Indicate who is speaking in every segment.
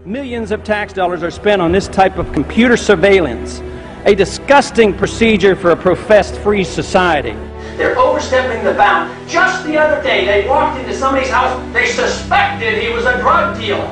Speaker 1: Millions of tax dollars are spent on this type of computer surveillance, a disgusting procedure for a professed free society. They're overstepping the bound. Just the other day, they walked into somebody's house. They suspected he was a drug dealer.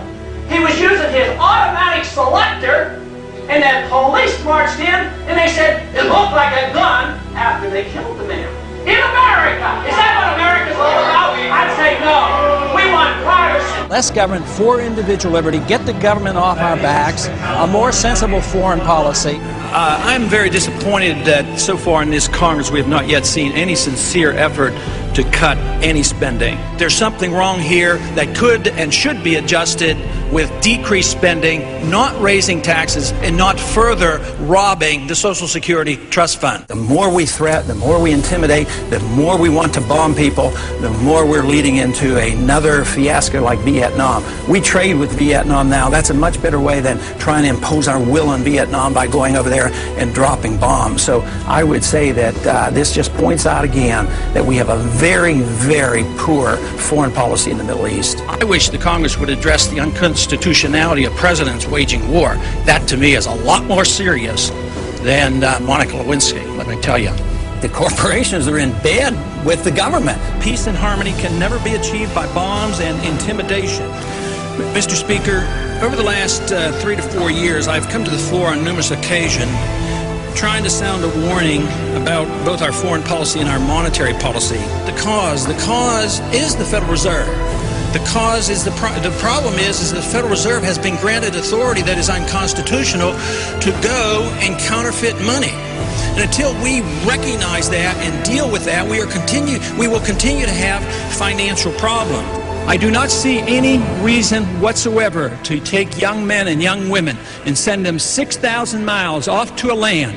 Speaker 1: He was using his automatic selector, and then police marched in, and they said it looked like a gun after they killed the man. In America! Is that what America's all about? I'd say no. We want privacy.
Speaker 2: Less government for individual liberty, get the government off our backs, a more sensible foreign policy.
Speaker 3: I'm very disappointed that so far in this Congress we have not yet seen any sincere effort to cut any spending. There's something wrong here that could and should be adjusted with decreased spending, not raising taxes, and not further robbing the Social Security Trust Fund.
Speaker 2: The more we threat, the more we intimidate, the more we want to bomb people, the more we're leading into another fiasco like Vietnam. We trade with Vietnam now. That's a much better way than trying to impose our will on Vietnam by going over there and dropping bombs. So I would say that this just points out again that we have a very, very poor foreign policy in the Middle East.
Speaker 3: I wish the Congress would address the unconstitutionality of presidents waging war. That, to me, is a lot more serious than Monica Lewinsky, let me tell you.
Speaker 2: The corporations are in bed with the government.
Speaker 3: Peace and harmony can never be achieved by bombs and intimidation. Mr. Speaker, over the last 3 to 4 years, I've come to the floor on numerous occasions trying to sound a warning about both our foreign policy and our monetary policy. The cause is the Federal Reserve. The cause is the problem is the Federal Reserve has been granted authority that is unconstitutional to go and counterfeit money. And until we recognize that and deal with that, we will continue to have financial problems. I do not see any reason whatsoever to take young men and young women and send them 6,000 miles off to a land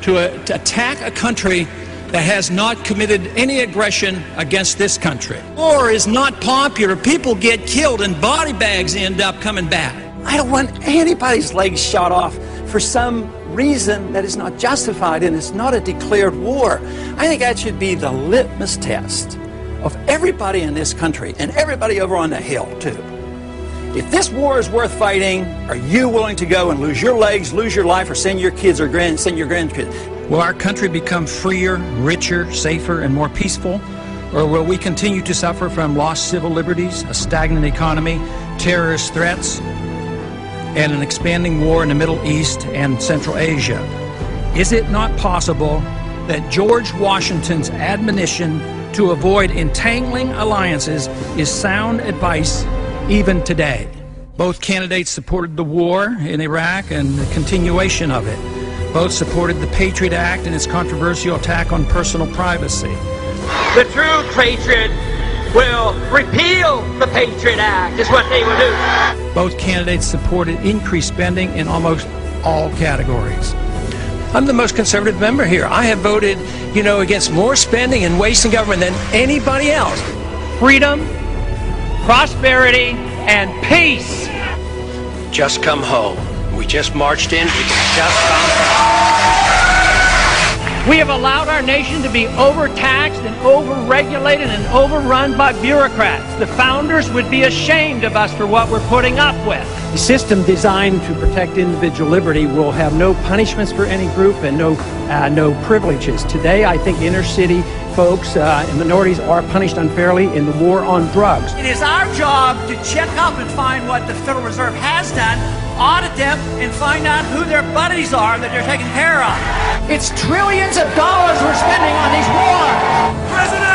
Speaker 3: to attack a country that has not committed any aggression against this country. War is not popular. People get killed and body bags end up coming back.
Speaker 2: I don't want anybody's legs shot off for some reason that is not justified, and it's not a declared war. I think that should be the litmus test of everybody in this country and everybody over on the Hill, too. If this war is worth fighting, are you willing to go and lose your legs, lose your life, or send your kids or send your grandkids?
Speaker 3: Will our country become freer, richer, safer, and more peaceful? Or will we continue to suffer from lost civil liberties, a stagnant economy, terrorist threats, and an expanding war in the Middle East and Central Asia? Is it not possible that George Washington's admonition to avoid entangling alliances is sound advice even today? Both candidates supported the war in Iraq and the continuation of it. Both supported the Patriot Act and its controversial attack on personal privacy.
Speaker 1: The true patriot will repeal the Patriot Act, is what they will do.
Speaker 3: Both candidates supported increased spending in almost all categories. I'm the most conservative member here. I have voted, against more spending and wasting government than anybody else.
Speaker 1: Freedom, prosperity, and peace.
Speaker 4: Just come home. We just marched in. We can just come home.
Speaker 1: We have allowed our nation to be overtaxed and overregulated and overrun by bureaucrats. The founders would be ashamed of us for what we're putting up with.
Speaker 5: A system designed to protect individual liberty will have no punishments for any group and no privileges. Today, I think inner city folks and minorities are punished unfairly in the war on drugs.
Speaker 6: It is our job to check up and find what the Federal Reserve has done, audit them, and find out who their buddies are that they're taking care of.
Speaker 5: It's trillions of dollars we're spending on these wars.
Speaker 6: President